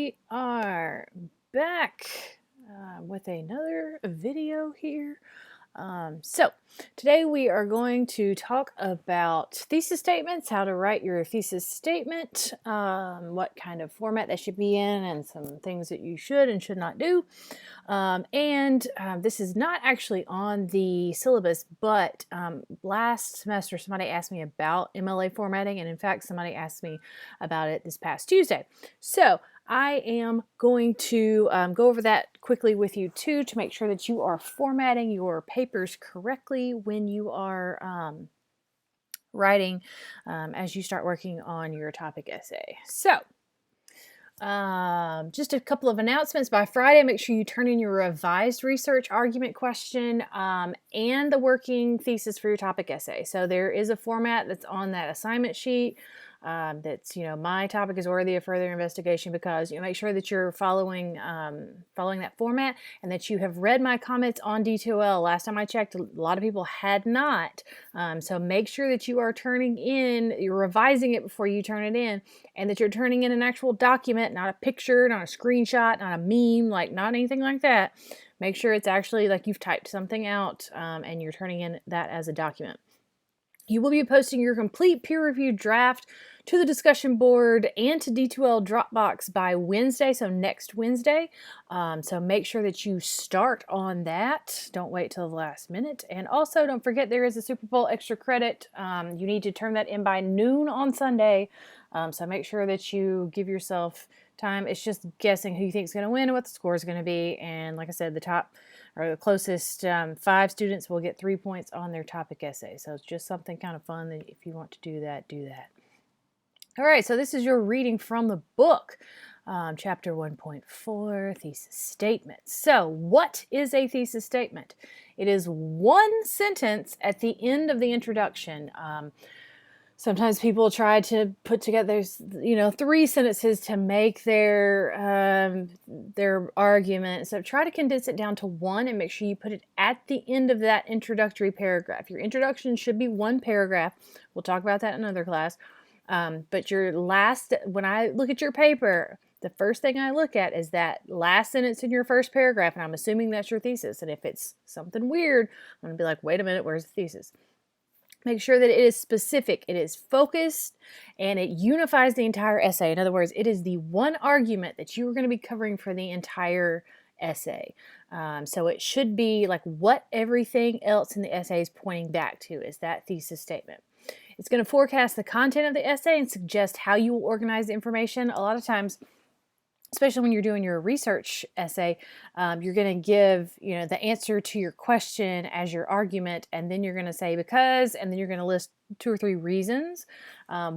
We are back with another video here. So today we are going to talk about thesis statements, how to write your thesis statement, what kind of format that should be in, and some things that you should and should not do. This is not actually on the syllabus, but last semester somebody asked me about MLA formatting, and in fact somebody asked me about it this past Tuesday. So I am going to go over that quickly with you too, to make sure that you are formatting your papers correctly when you are writing as you start working on your topic essay. So just a couple of announcements. By Friday, make sure you turn in your revised research argument question and the working thesis for your topic essay. So there is a format that's on that assignment sheet that's, my topic is worthy of further investigation, because make sure that you're following that format, and that you have read my comments on D2L. Last time I checked, a lot of people had not. So make sure that you are you're revising it before you turn it in, and that you're turning in an actual document, not a picture, not a screenshot, not a meme, not anything like that. Make sure it's actually like you've typed something out and you're turning in that as a document. You will be posting your complete peer-reviewed draft to the discussion board and to D2L Dropbox by Wednesday, so next Wednesday. So make sure that you start on that. Don't wait till the last minute. And also don't forget there is a Super Bowl extra credit. You need to turn that in by noon on Sunday. So make sure that you give yourself time. It's just guessing who you think is going to win and what the score is going to be. And like I said, the top or the closest 5 students will get 3 points on their topic essay. So it's just something kind of fun that if you want to do that, do that. All right, so this is your reading from the book, chapter 1.4, Thesis Statements. So what is a thesis statement? It is one sentence at the end of the introduction. Sometimes people try to put together, 3 sentences to make their argument. So try to condense it down to 1 and make sure you put it at the end of that introductory paragraph. Your introduction should be 1 paragraph. We'll talk about that in another class. But when I look at your paper, the first thing I look at is that last sentence in your first paragraph, and I'm assuming that's your thesis. And if it's something weird, I'm going to be like, wait a minute, where's the thesis? Make sure that it is specific, it is focused, and it unifies the entire essay. In other words, it is the one argument that you are going to be covering for the entire essay. So it should be like what everything else in the essay is pointing back to is that thesis statement. It's going to forecast the content of the essay and suggest how you will organize the information. A lot of times, especially when you're doing your research essay, you're going to give, the answer to your question as your argument, and then you're going to say because, and then you're going to list 2 or 3 reasons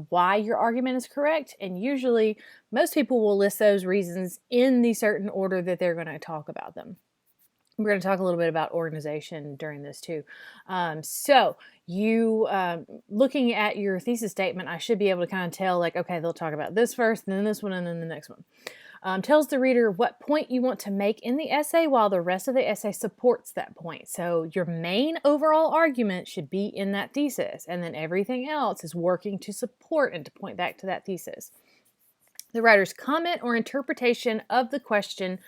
why your argument is correct. And usually, most people will list those reasons in the certain order that they're going to talk about them. We're going to talk a little bit about organization during this too. So you, looking at your thesis statement, I should be able to kind of tell, like, okay, they'll talk about this first, and then this one, and then the next one. Tells the reader what point you want to make in the essay, while the rest of the essay supports that point. So your main overall argument should be in that thesis, and then everything else is working to support and to point back to that thesis. The writer's comment or interpretation of the question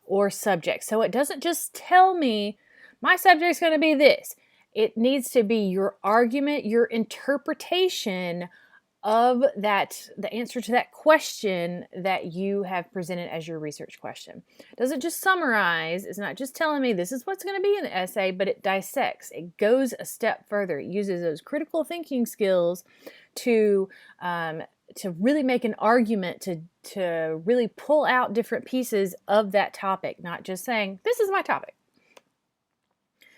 or subject. So it doesn't just tell me my subject's going to be this. It needs to be your argument, your interpretation of that, the answer to that question that you have presented as your research question. It doesn't just summarize. It's not just telling me this is what's going to be in the essay, but it dissects. It goes a step further. It uses those critical thinking skills to really make an argument, to really pull out different pieces of that topic, not just saying, this is my topic.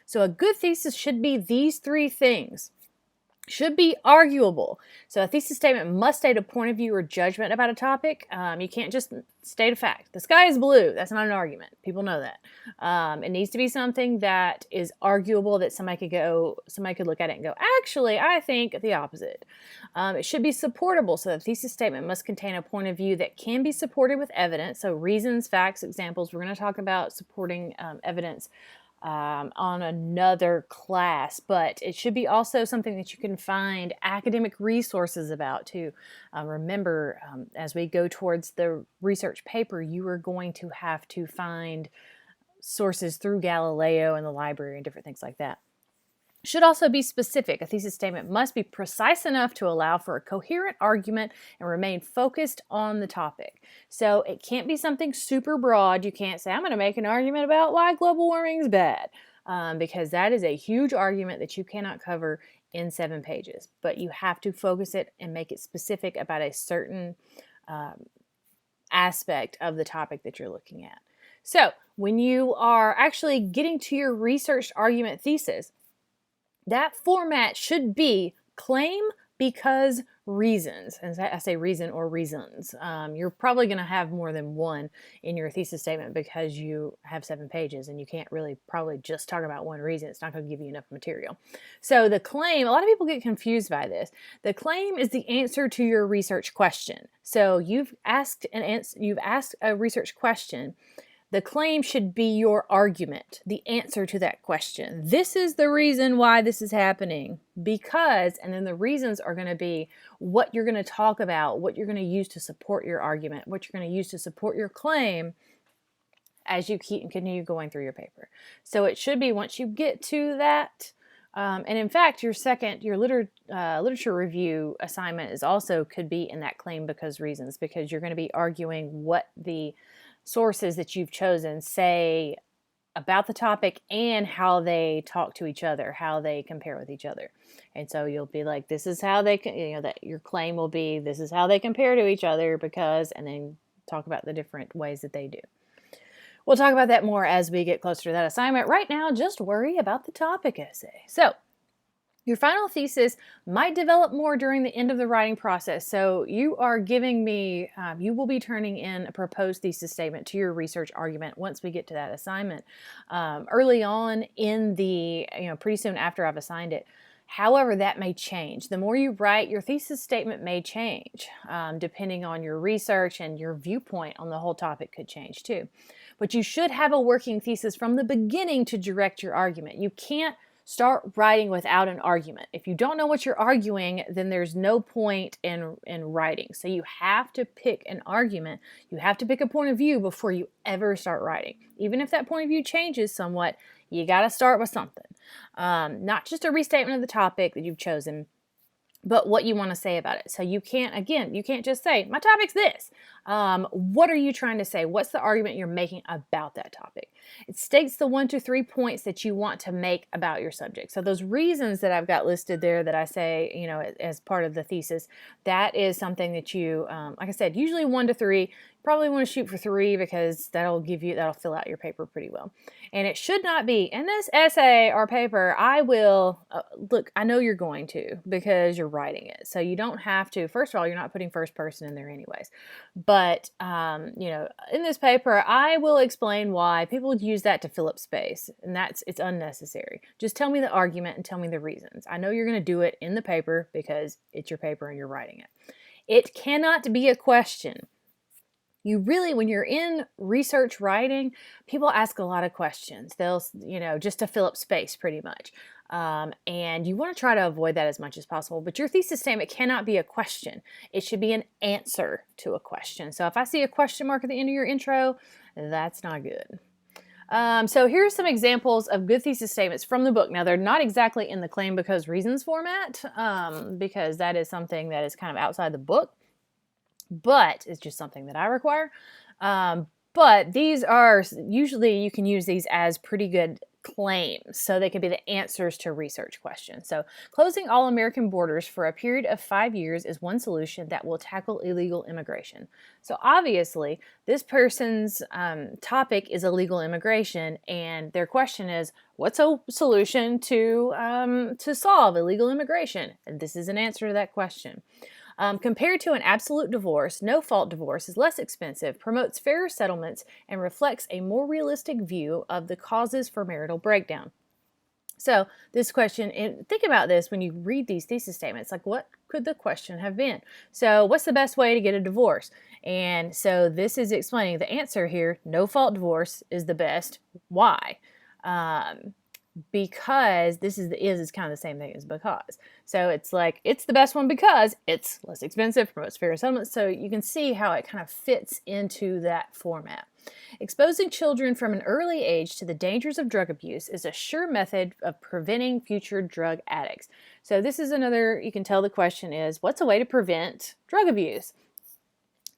So a good thesis should be these 3 things. Should be arguable. So a thesis statement must state a point of view or judgment about a topic. You can't just state a fact. The sky is blue. That's not an argument. People know that. It needs to be something that is arguable, that somebody could look at it and go, actually, I think the opposite. It should be supportable. So the thesis statement must contain a point of view that can be supported with evidence. So reasons, facts, examples. We're going to talk about supporting evidence on another class, but it should be also something that you can find academic resources about too. Remember, as we go towards the research paper, you are going to have to find sources through Galileo and the library and different things like that. Should also be specific. A thesis statement must be precise enough to allow for a coherent argument and remain focused on the topic. So it can't be something super broad. You can't say, I'm going to make an argument about why global warming is bad, because that is a huge argument that you cannot cover in 7 pages. But you have to focus it and make it specific about a certain aspect of the topic that you're looking at. So when you are actually getting to your research argument thesis, that format should be claim, because, reasons. And I say reason or reasons. You're probably going to have more than one in your thesis statement because you have 7 pages and you can't really probably just talk about one reason. It's not going to give you enough material. So the claim, a lot of people get confused by this. The claim is the answer to your research question. So you've asked a research question. The claim should be your argument, the answer to that question. This is the reason why this is happening, because, and then the reasons are going to be what you're going to talk about, what you're going to use to support your argument, what you're going to use to support your claim as you continue going through your paper. So it should be, once you get to that, and in fact, your literature review assignment is also could be in that claim because reasons, because you're going to be arguing what the sources that you've chosen say about the topic and how they talk to each other, how they compare with each other. And so you'll be like, this is how they, that your claim will be, this is how they compare to each other because, and then talk about the different ways that they do. We'll talk about that more as we get closer to that assignment. Right now, just worry about the topic essay. So your final thesis might develop more during the end of the writing process. So you are giving me, you will be turning in a proposed thesis statement to your research argument once we get to that assignment. Early on in the, pretty soon after I've assigned it. However, that may change. The more you write, your thesis statement may change, depending on your research, and your viewpoint on the whole topic could change too. But you should have a working thesis from the beginning to direct your argument. You can't start writing without an argument. If you don't know what you're arguing, then there's no point in writing. So you have to pick an argument. You have to pick a point of view before you ever start writing. Even if that point of view changes somewhat, you got to start with something. Not just a restatement of the topic that you've chosen, but what you want to say about it. So you can't just say, my topic's this. What are you trying to say? What's the argument you're making about that topic? It states the 1 to 3 points that you want to make about your subject. So those reasons that I've got listed there that I say, as part of the thesis, that is something that you, like I said, usually 1 to 3. Probably want to shoot for 3 because that'll fill out your paper pretty well. And it should not be, in this essay or paper, I will, look, I know you're going to because you're writing it. So you don't have to, first of all, you're not putting first person in there anyways. But, in this paper, I will explain why people would use that to fill up space. And it's unnecessary. Just tell me the argument and tell me the reasons. I know you're going to do it in the paper because it's your paper and you're writing it. It cannot be a question. When you're in research writing, people ask a lot of questions. They'll, just to fill up space pretty much. And you want to try to avoid that as much as possible. But your thesis statement cannot be a question. It should be an answer to a question. So if I see a question mark at the end of your intro, that's not good. So here's some examples of good thesis statements from the book. Now, they're not exactly in the claim because reasons format, because that is something that is kind of outside the book. But it's just something that I require. But these are, usually you can use these as pretty good claims. So they can be the answers to research questions. So closing all American borders for a period of 5 years is one solution that will tackle illegal immigration. So obviously this person's topic is illegal immigration, and their question is, what's a solution to solve illegal immigration? And this is an answer to that question. Compared to an absolute divorce, no-fault divorce is less expensive, promotes fairer settlements, and reflects a more realistic view of the causes for marital breakdown. So this question, and think about this when you read these thesis statements, like what could the question have been? So what's the best way to get a divorce? And so this is explaining the answer here, no-fault divorce is the best. Why? Because this is is kind of the same thing as because. So it's like, it's the best one because it's less expensive, promotes fair settlements. So you can see how it kind of fits into that format. Exposing children from an early age to the dangers of drug abuse is a sure method of preventing future drug addicts. So this is another, you can tell the question is, what's a way to prevent drug abuse?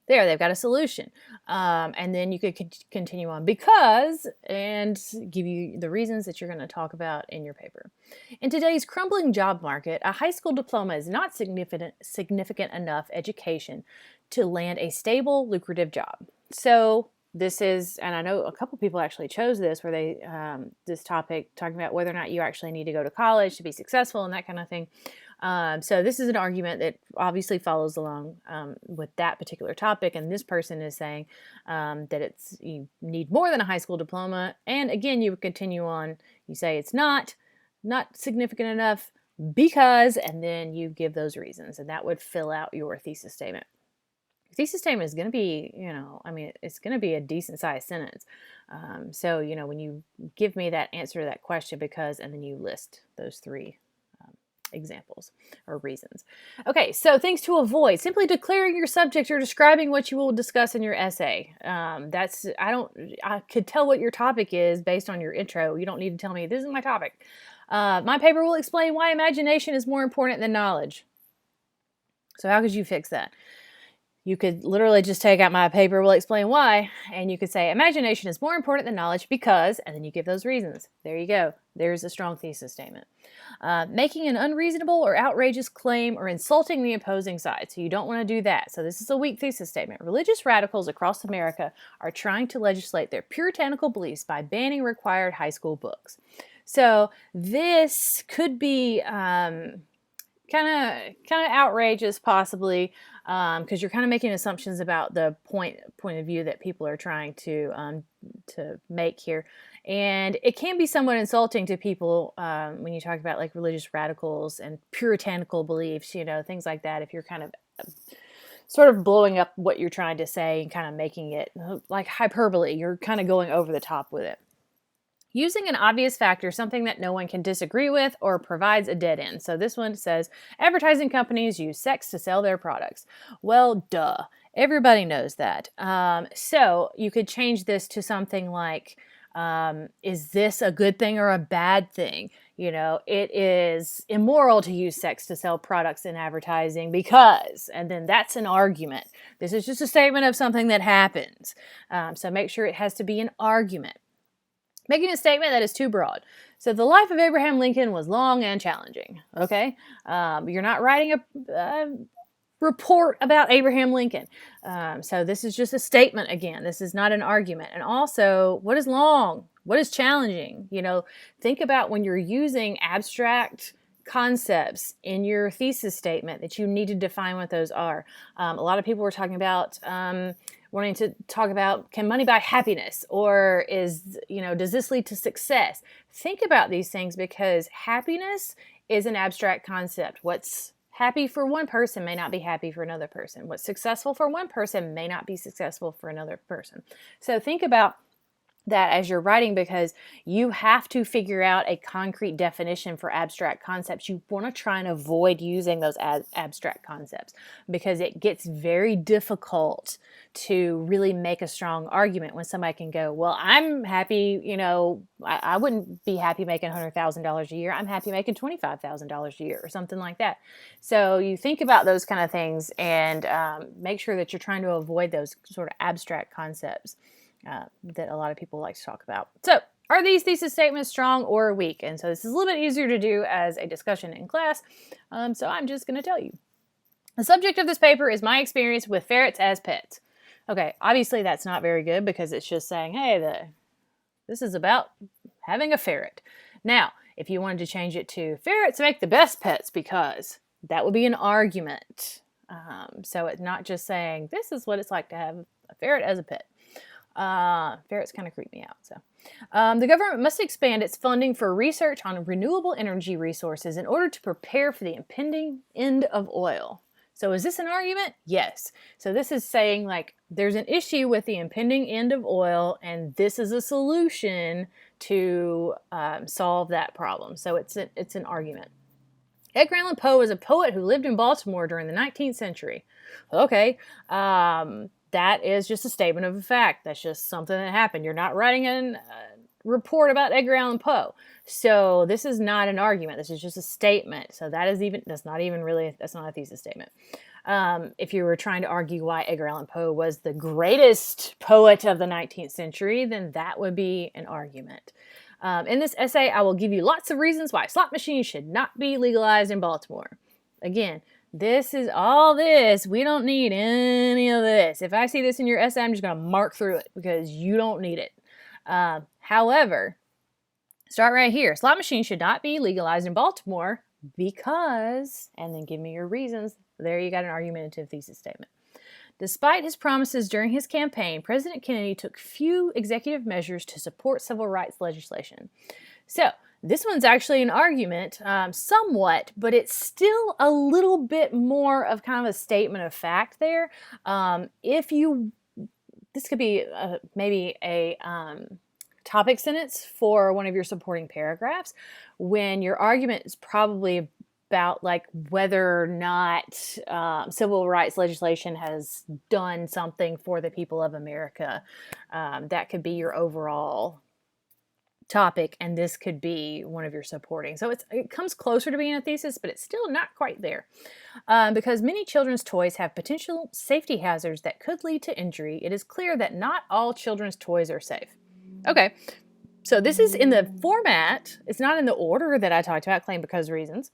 There, they've got a solution. And then you could continue on because, and give you the reasons that you're going to talk about in your paper. In today's crumbling job market, a high school diploma is not significant enough education to land a stable, lucrative job. So this is, and I know a couple people actually chose this, where they, this topic, talking about whether or not you actually need to go to college to be successful and that kind of thing. So this is an argument that obviously follows along with that particular topic, and this person is saying that you need more than a high school diploma. And again, you would continue on. You say it's not significant enough because, and then you give those reasons, and that would fill out your thesis statement. Your thesis statement is going to be, it's going to be a decent sized sentence. So, when you give me that answer to that question, because, and then you list those three examples or reasons. Okay, so things to avoid: simply declaring your subject or describing what you will discuss in your essay. I could tell what your topic is based on your intro. You don't need to tell me this is my topic. My paper will explain why imagination is more important than knowledge. So how could you fix that? You could literally just take out my paper will explain why, and you could say imagination is more important than knowledge because, and then you give those reasons. There you go. There's a strong thesis statement. Making an unreasonable or outrageous claim or insulting the opposing side. So you don't want to do that. So this is a weak thesis statement. Religious radicals across America are trying to legislate their puritanical beliefs by banning required high school books. So this could be kind of outrageous, possibly, because you're kind of making assumptions about the point of view that people are trying to make here, and it can be somewhat insulting to people when you talk about like religious radicals and puritanical beliefs, things like that. If you're kind of sort of blowing up what you're trying to say and kind of making it like hyperbole, you're kind of going over the top with it. Using an obvious factor, something that no one can disagree with, or provides a dead end. So this one says, advertising companies use sex to sell their products. Well, duh. Everybody knows that. So you could change this to something like, is this a good thing or a bad thing? It is immoral to use sex to sell products in advertising because, and then that's an argument. This is just a statement of something that happens. So make sure it has to be an argument. Making a statement that is too broad. So the life of Abraham Lincoln was long and challenging. Okay, you're not writing a report about Abraham Lincoln. So this is just a statement again. This is not an argument. And also, what is long? What is challenging? Think about when you're using abstract concepts in your thesis statement that you need to define what those are. A lot of people were talking about wanting to talk about, can money buy happiness? Or does this lead to success? Think about these things, because happiness is an abstract concept. What's happy for one person may not be happy for another person. What's successful for one person may not be successful for another person. So think about that as you're writing, because you have to figure out a concrete definition for abstract concepts. You want to try and avoid using those abstract concepts, because it gets very difficult to really make a strong argument when somebody can go, well, I'm happy, I wouldn't be happy making $100,000 a year. I'm happy making $25,000 a year or something like that. So you think about those kind of things and make sure that you're trying to avoid those sort of abstract concepts that a lot of people like to talk about. So, are these thesis statements strong or weak? And so this is a little bit easier to do as a discussion in class. So I'm just going to tell you. The subject of this paper is my experience with ferrets as pets. Okay, obviously that's not very good, because it's just saying, hey, this is about having a ferret. Now, if you wanted to change it to ferrets make the best pets, because that would be an argument. So it's not just saying this is what it's like to have a ferret as a pet. Ferrets kind of creep me out. So, the government must expand its funding for research on renewable energy resources in order to prepare for the impending end of oil. So is this an argument? Yes. So this is saying like there's an issue with the impending end of oil, and this is a solution to solve that problem. So it's an argument. Edgar Allan Poe is a poet who lived in Baltimore during the 19th century. Okay, that is just a statement of a fact. That's just something that happened. You're not writing a report about Edgar Allan Poe. So this is not an argument. This is just a statement. So that's not a thesis statement. If you were trying to argue why Edgar Allan Poe was the greatest poet of the 19th century, then that would be an argument. In this essay, I will give you lots of reasons why slot machines should not be legalized in Baltimore. Again, this is all this. We don't need any of this. If I see this in your essay, I'm just going to mark through it because you don't need it. However, start right here. Slot machines should not be legalized in Baltimore because, and then give me your reasons. There you got an argumentative thesis statement. Despite his promises during his campaign, President Kennedy took few executive measures to support civil rights legislation. So this one's actually an argument, somewhat, but it's still a little bit more of kind of a statement of fact there. This could be maybe a topic sentence for one of your supporting paragraphs when your argument is probably about like whether or not civil rights legislation has done something for the people of America. That could be your overall topic, and this could be one of your supporting. So it comes closer to being a thesis, but it's still not quite there. Because many children's toys have potential safety hazards that could lead to injury, it is clear that not all children's toys are safe. Okay, so this is in the format. It's not in the order that I talked about, claim because reasons.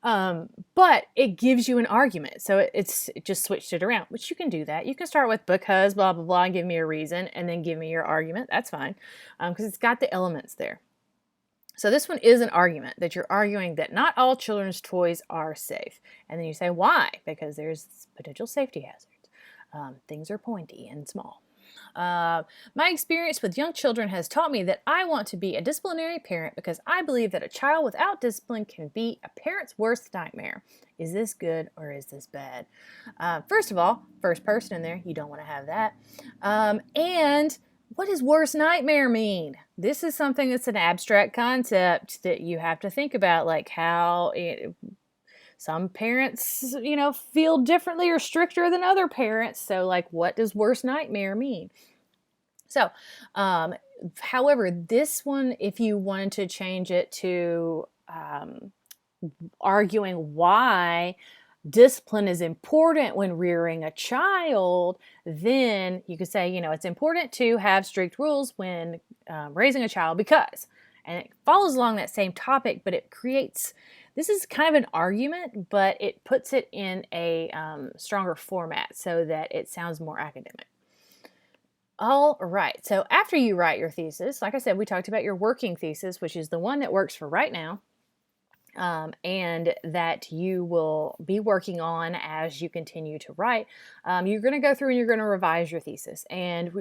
But it gives you an argument. So it just switched it around, which you can do that. You can start with because blah, blah, blah, and give me a reason, and then give me your argument. That's fine, because it's got the elements there. So this one is an argument that you're arguing that not all children's toys are safe. And then you say, why? Because there's potential safety hazards. Things are pointy and small. My experience with young children has taught me that I want to be a disciplinary parent because I believe that a child without discipline can be a parent's worst nightmare. Is this good or is this bad? First of all, first person in there, you don't want to have that. And what does worst nightmare mean? This is something that's an abstract concept that you have to think about, like how some parents, feel differently or stricter than other parents. So like, what does worst nightmare mean? So, however, this one, if you wanted to change it to arguing why discipline is important when rearing a child, then you could say, it's important to have strict rules when raising a child because, and it follows along that same topic, but it creates, this is kind of an argument, but it puts it in a stronger format so that it sounds more academic. All right, so after you write your thesis, like I said, we talked about your working thesis, which is the one that works for right now, and that you will be working on as you continue to write. You're going to go through and you're going to revise your thesis. And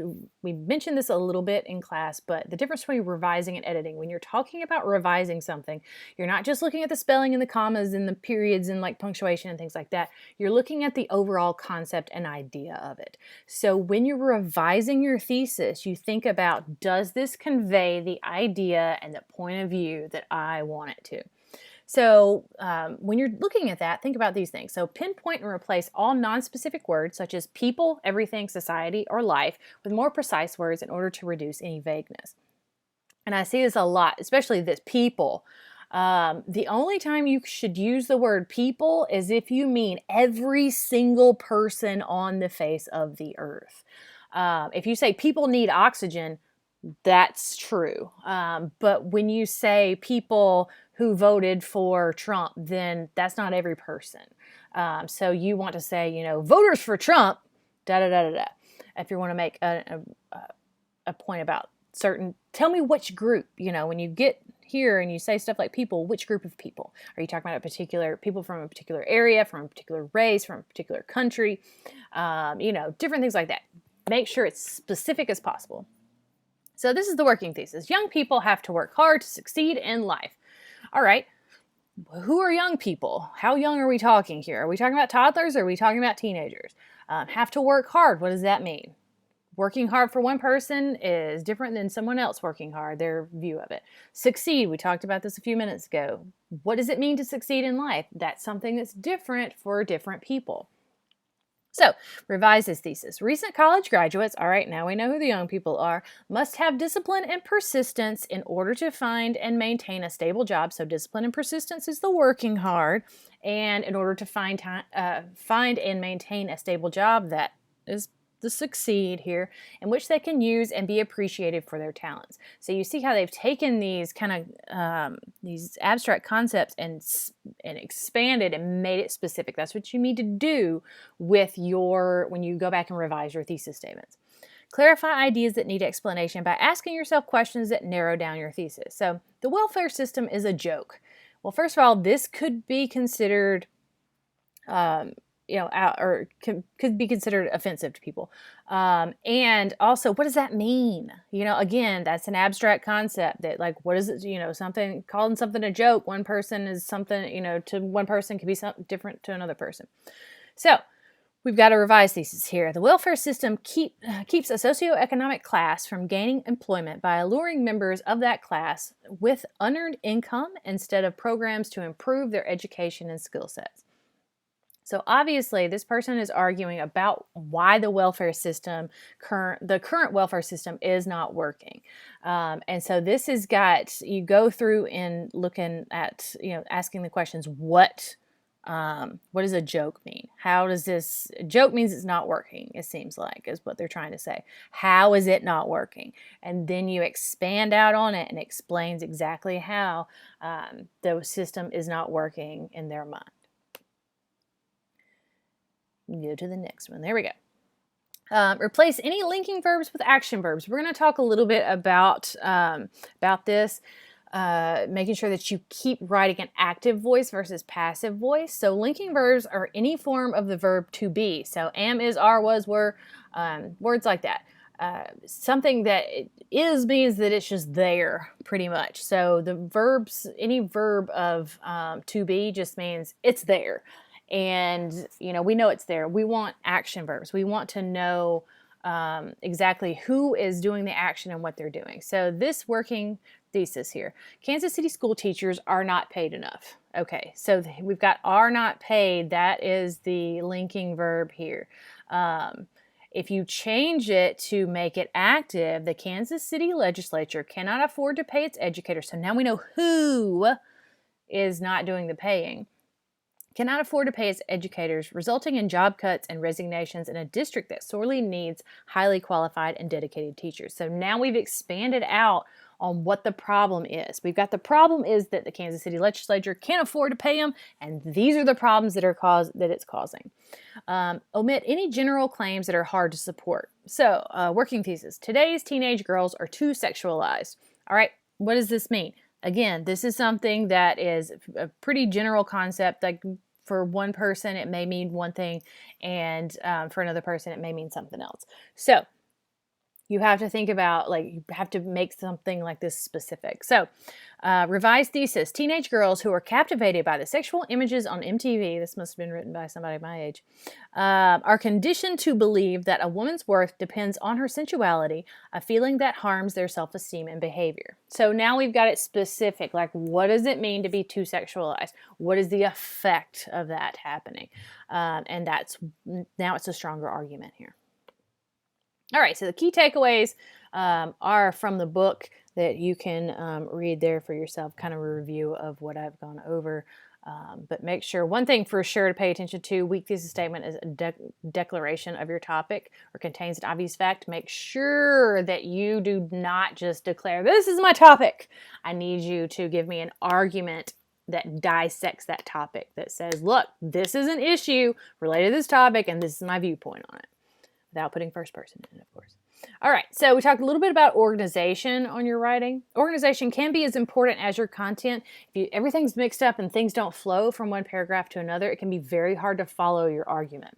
we mentioned this a little bit in class, but the difference between revising and editing, when you're talking about revising something, you're not just looking at the spelling and the commas and the periods and like punctuation and things like that. You're looking at the overall concept and idea of it. So when you're revising your thesis, you think about, does this convey the idea and the point of view that I want it to? So when you're looking at that, think about these things. So pinpoint and replace all non-specific words such as people, everything, society, or life with more precise words in order to reduce any vagueness. And I see this a lot, especially this people. The only time you should use the word people is if you mean every single person on the face of the earth. If you say people need oxygen, that's true. But when you say people who voted for Trump, then that's not every person. So you want to say, voters for Trump, da-da-da-da-da. If you want to make a point about certain, tell me which group, when you get here and you say stuff like people, which group of people? Are you talking about people from a particular area, from a particular race, from a particular country? Different things like that. Make sure it's specific as possible. So this is the working thesis. Young people have to work hard to succeed in life. All right. Who are young people? How young are we talking here? Are we talking about toddlers or are we talking about teenagers? Have to work hard. What does that mean? Working hard for one person is different than someone else working hard, their view of it. Succeed, we talked about this a few minutes ago. What does it mean to succeed in life? That's something that's different for different people. So, revise this thesis. Recent college graduates, all right, now we know who the young people are, must have discipline and persistence in order to find and maintain a stable job. So, discipline and persistence is the working hard. And in order to find and maintain a stable job, that is the succeed here, in which they can use and be appreciated for their talents. So you see how they've taken these kind of these abstract concepts and expanded and made it specific. That's what you need to do with when you go back and revise your thesis statements. Clarify ideas that need explanation by asking yourself questions that narrow down your thesis. So the welfare system is a joke. Well, first of all, this could be considered could be considered offensive to people. And also, what does that mean? Again, that's an abstract concept that, like, what is it? Calling something a joke, one person is something, to one person could be something different to another person. So we've got a revised thesis here. The welfare system keeps a socioeconomic class from gaining employment by alluring members of that class with unearned income instead of programs to improve their education and skill sets. So obviously, this person is arguing about why the current welfare system is not working. And so this has got, you go through and looking at, asking the questions, what does a joke mean? A joke means it's not working, it seems like, is what they're trying to say. How is it not working? And then you expand out on it and explains exactly how the system is not working in their mind. Go to the next one. There we go. Replace any linking verbs with action verbs. We're going to talk a little bit about this, making sure that you keep writing an active voice versus passive voice. So linking verbs are any form of the verb to be. So am, is, are, was, were, words like that. Something that is means that it's just there, pretty much. So the verbs, any verb of to be just means it's there. And, we know it's there. We want action verbs. We want to know exactly who is doing the action and what they're doing. So this working thesis here, Kansas City school teachers are not paid enough. Okay, so we've got are not paid. That is the linking verb here. If you change it to make it active, the Kansas City legislature cannot afford to pay its educators. So now we know who is not doing the paying. Cannot afford to pay its educators, resulting in job cuts and resignations in a district that sorely needs highly qualified and dedicated teachers. So now we've expanded out on what the problem is. We've got the problem is that the Kansas City legislature can't afford to pay them, and these are the problems that it's causing. Omit any general claims that are hard to support. So, working thesis. Today's teenage girls are too sexualized. All right, what does this mean? Again, this is something that is a pretty general concept. Like for one person, it may mean one thing, and for another person, it may mean something else. So you have to think about, you have to make something like this specific. So, revised thesis. Teenage girls who are captivated by the sexual images on MTV, this must have been written by somebody my age, are conditioned to believe that a woman's worth depends on her sensuality, a feeling that harms their self-esteem and behavior. So now we've got it specific, like what does it mean to be too sexualized? What is the effect of that happening? And now it's a stronger argument here. All right, so the key takeaways are from the book that you can read there for yourself, kind of a review of what I've gone over. But make sure, one thing for sure to pay attention to, weak thesis statement is a declaration of your topic or contains an obvious fact. Make sure that you do not just declare, this is my topic. I need you to give me an argument that dissects that topic, that says, look, this is an issue related to this topic, and this is my viewpoint on it. Without putting first person in, of course. All right, so we talked a little bit about organization on your writing. Organization can be as important as your content. If everything's mixed up and things don't flow from one paragraph to another, it can be very hard to follow your argument.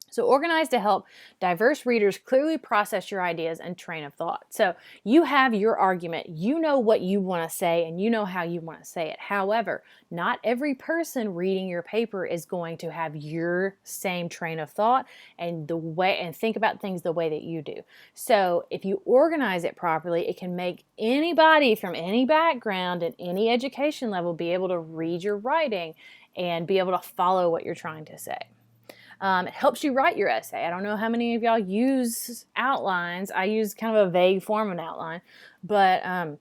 So organize to help diverse readers clearly process your ideas and train of thought. So you have your argument, you know what you want to say, and you know how you want to say it. However, not every person reading your paper is going to have your same train of thought and the way and think about things the way that you do. So if you organize it properly, it can make anybody from any background and any education level be able to read your writing and be able to follow what you're trying to say. It helps you write your essay. I don't know how many of y'all use outlines. I use kind of a vague form of an outline, but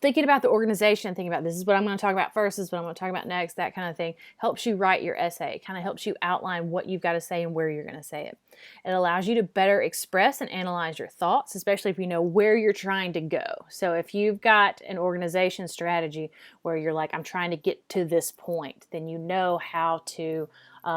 thinking about the organization, thinking about this is what I'm going to talk about first, this is what I'm going to talk about next, that kind of thing, helps you write your essay. It kind of helps you outline what you've got to say and where you're going to say it. It allows you to better express and analyze your thoughts, especially if you know where you're trying to go. So if you've got an organization strategy where you're like, I'm trying to get to this point, then you know how to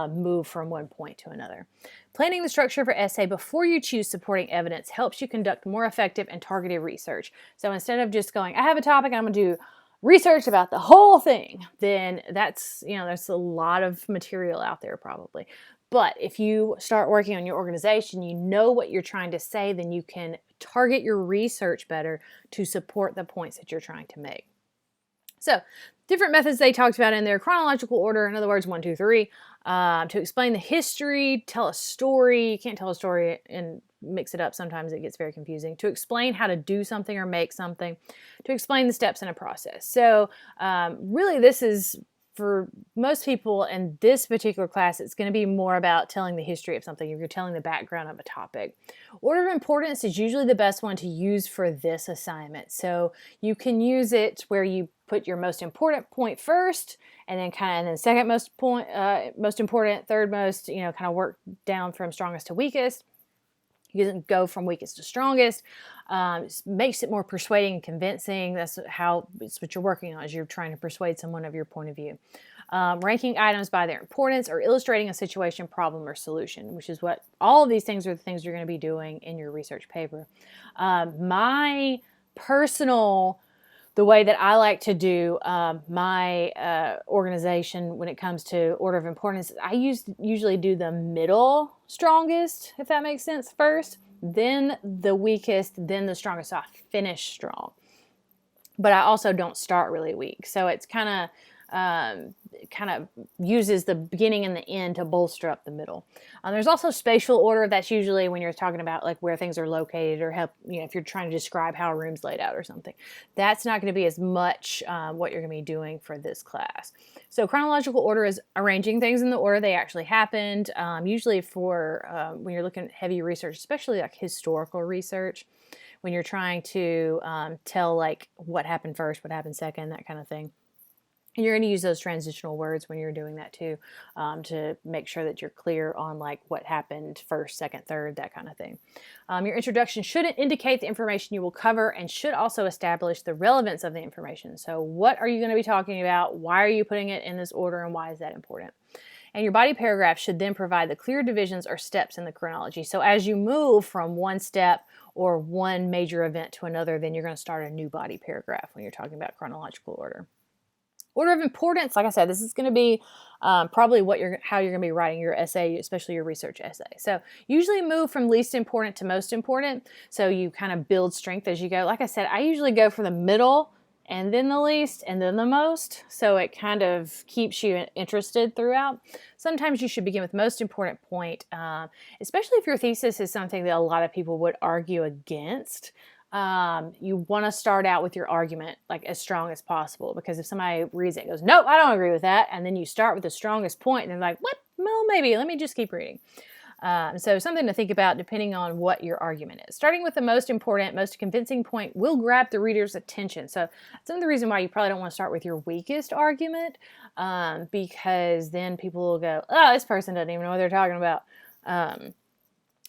move from one point to another. Planning the structure of your essay before you choose supporting evidence helps you conduct more effective and targeted research. So instead of just going, I have a topic, I'm going to do research about the whole thing, then that's, there's a lot of material out there probably. But if you start working on your organization, you know what you're trying to say, then you can target your research better to support the points that you're trying to make. So different methods they talked about in their chronological order, in other words, 1, 2, 3, to explain the history, tell a story. You can't tell a story and mix it up. Sometimes it gets very confusing. To explain how to do something or make something, to explain the steps in a process. So really this is, for most people in this particular class, it's going to be more about telling the history of something if you're telling the background of a topic. Order of importance is usually the best one to use for this assignment. So you can use it where you put your most important point first, and then second most important, third most, kind of work down from strongest to weakest. You can go from weakest to strongest. Makes it more persuading and convincing. It's what you're working on, as you're trying to persuade someone of your point of view. Ranking items by their importance or illustrating a situation, problem, or solution, which is what all of these things are the things you're going to be doing in your research paper. My personal the way that I like to do my organization when it comes to order of importance, I usually do the middle strongest, if that makes sense, first, then the weakest, then the strongest. So I finish strong. But I also don't start really weak. So it's kind of uses the beginning and the end to bolster up the middle. There's also spatial order. That's usually when you're talking about like where things are located, or help, if you're trying to describe how a room's laid out or something. That's not going to be as much what you're going to be doing for this class. So chronological order is arranging things in the order they actually happened. Usually for when you're looking at heavy research, especially like historical research, when you're trying to tell like what happened first, what happened second, that kind of thing. And you're going to use those transitional words when you're doing that too, to make sure that you're clear on like what happened first, second, third, that kind of thing. Your introduction should indicate the information you will cover and should also establish the relevance of the information. So what are you going to be talking about? Why are you putting it in this order, and why is that important? And your body paragraph should then provide the clear divisions or steps in the chronology. So as you move from one step or one major event to another, then you're going to start a new body paragraph when you're talking about chronological order. Order of importance, like I said, this is going to be probably how you're going to be writing your essay, especially your research essay. So usually move from least important to most important. So you kind of build strength as you go. Like I said, I usually go from the middle and then the least and then the most. So it kind of keeps you interested throughout. Sometimes you should begin with most important point, especially if your thesis is something that a lot of people would argue against. You want to start out with your argument like as strong as possible, because if somebody reads it and goes, nope, I don't agree with that, and then you start with the strongest point and they're like, what? Well, maybe, let me just keep reading. So something to think about depending on what your argument is. Starting with the most important, most convincing point will grab the reader's attention. So some of the reason why you probably don't want to start with your weakest argument, because then people will go, oh, this person doesn't even know what they're talking about.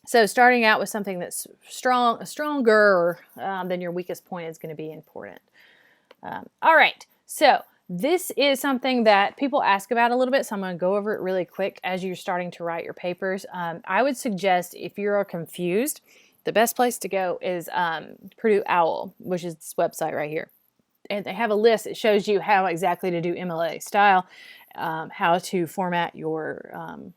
So starting out with something that's stronger than your weakest point is going to be important. All right, so this is something that people ask about a little bit, so I'm going to go over it really quick as you're starting to write your papers. I would suggest if you're confused, the best place to go is Purdue OWL, which is this website right here. And they have a list that shows you how exactly to do MLA style, how to format your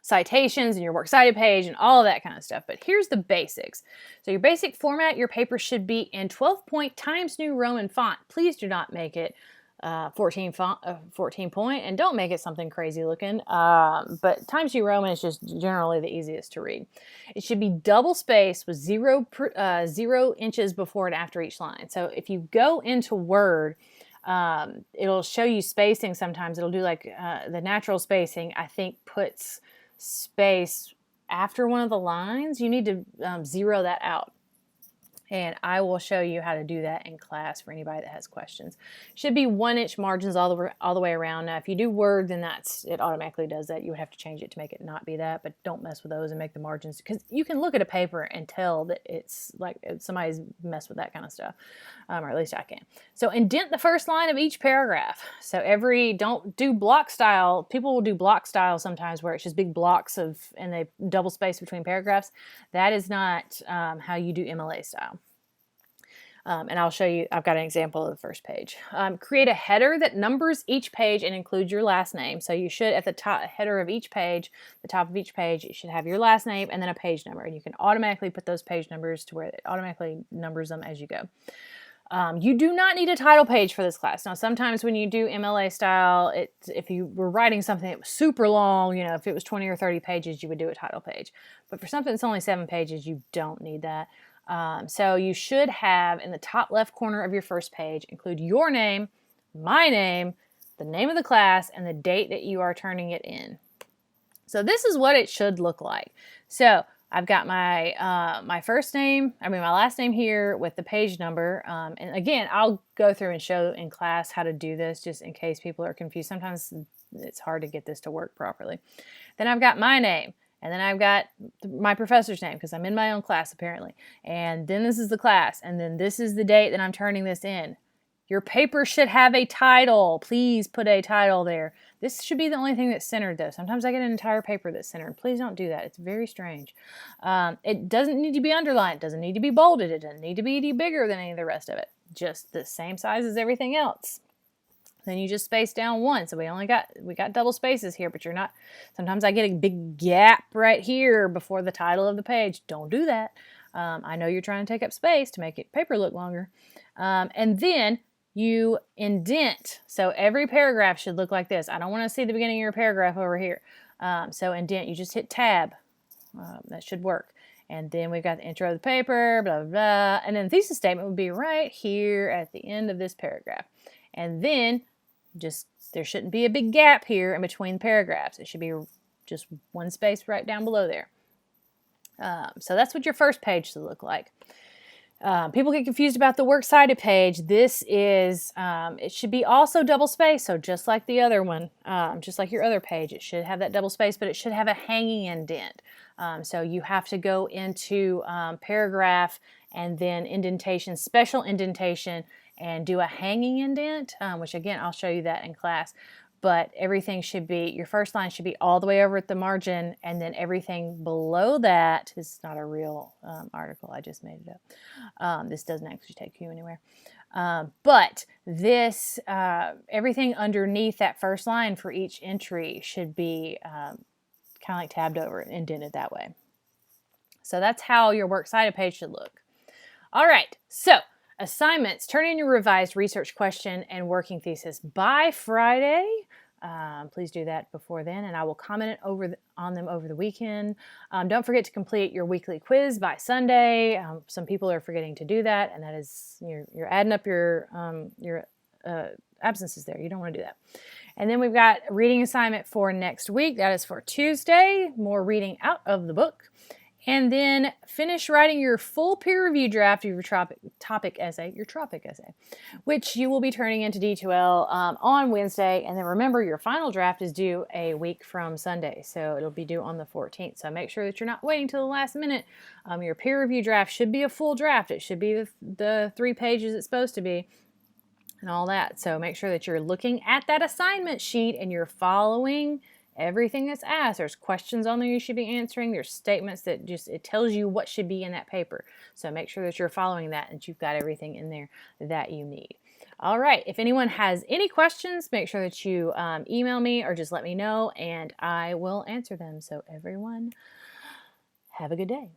citations and your works cited page and all of that kind of stuff. But here's the basics. So your basic format, your paper should be in 12-point Times New Roman font. Please do not make it 14 point, and don't make it something crazy looking. But Times New Roman is just generally the easiest to read. It should be double spaced with 0 inches before and after each line. So if you go into Word, it'll show you spacing sometimes. It'll do like the natural spacing, I think, puts space after one of the lines. You need to zero that out. And I will show you how to do that in class for anybody that has questions. Should be 1-inch margins all the way around. Now, if you do Word, then it automatically does that. You would have to change it to make it not be that, but don't mess with those and make the margins, because you can look at a paper and tell that it's like somebody's messed with that kind of stuff, or at least I can. So indent the first line of each paragraph. So don't do block style. People will do block style sometimes where it's just big blocks and they double space between paragraphs. That is not how you do MLA style. And I'll show you, I've got an example of the first page. Create a header that numbers each page and includes your last name. So you should, at the top header of each page, the top of each page, it should have your last name and then a page number. And you can automatically put those page numbers to where it automatically numbers them as you go. You do not need a title page for this class. Now, sometimes when you do MLA style, if you were writing something that was super long, if it was 20 or 30 pages, you would do a title page. But for something that's only 7 pages, you don't need that. So you should have in the top left corner of your first page include your name, my name, the name of the class, and the date that you are turning it in. So this is what it should look like. So I've got my my last name here with the page number. And again, I'll go through and show in class how to do this just in case people are confused. Sometimes it's hard to get this to work properly. Then I've got my name. And then I've got my professor's name because I'm in my own class apparently. And then this is the class. And then this is the date that I'm turning this in. Your paper should have a title. Please put a title there. This should be the only thing that's centered though. Sometimes I get an entire paper that's centered. Please don't do that. It's very strange. It doesn't need to be underlined. It doesn't need to be bolded. It doesn't need to be any bigger than any of the rest of it. Just the same size as everything else. Then you just space down 1. So we got double spaces here, but you're not, sometimes I get a big gap right here before the title of the page. Don't do that. I know you're trying to take up space to make paper look longer. And then you indent. So every paragraph should look like this. I don't want to see the beginning of your paragraph over here. So indent, you just hit tab. That should work. And then we've got the intro of the paper, blah, blah, blah. And then thesis statement would be right here at the end of this paragraph. And then there shouldn't be a big gap here in between paragraphs. It should be just one space right down below there. So that's what your first page should look like. People get confused about the works cited page. This is, it should be also double spaced. So just like the other one, just like your other page, it should have that double space, but it should have a hanging indent. So you have to go into paragraph and then indentation, special indentation, and do a hanging indent, which again, I'll show you that in class. But everything should be, your first line should be all the way over at the margin, and then everything below that, this is not a real article, I just made it up. This doesn't actually take you anywhere. But this, everything underneath that first line for each entry should be kind of like tabbed over and indented that way. So that's how your works cited page should look. All right, so assignments, turn in your revised research question and working thesis by Friday. Please do that before then, and I will comment on them over the weekend. Don't forget to complete your weekly quiz by Sunday. Some people are forgetting to do that, and that is, you're adding up your absences there. You don't want to do that. And then we've got a reading assignment for next week. That is for Tuesday, more reading out of the book. And then finish writing your full peer review draft of your topic essay, which you will be turning into D2L on Wednesday. And then remember, your final draft is due a week from Sunday, so it'll be due on the 14th. So make sure that you're not waiting till the last minute. Your peer review draft should be a full draft. It should be the 3 pages it's supposed to be and all that. So make sure that you're looking at that assignment sheet and you're following everything that's asked. There's questions on there you should be answering. There's statements that it tells you what should be in that paper. So make sure that you're following that and you've got everything in there that you need. All right. If anyone has any questions, make sure that you email me or just let me know, and I will answer them. So everyone, have a good day.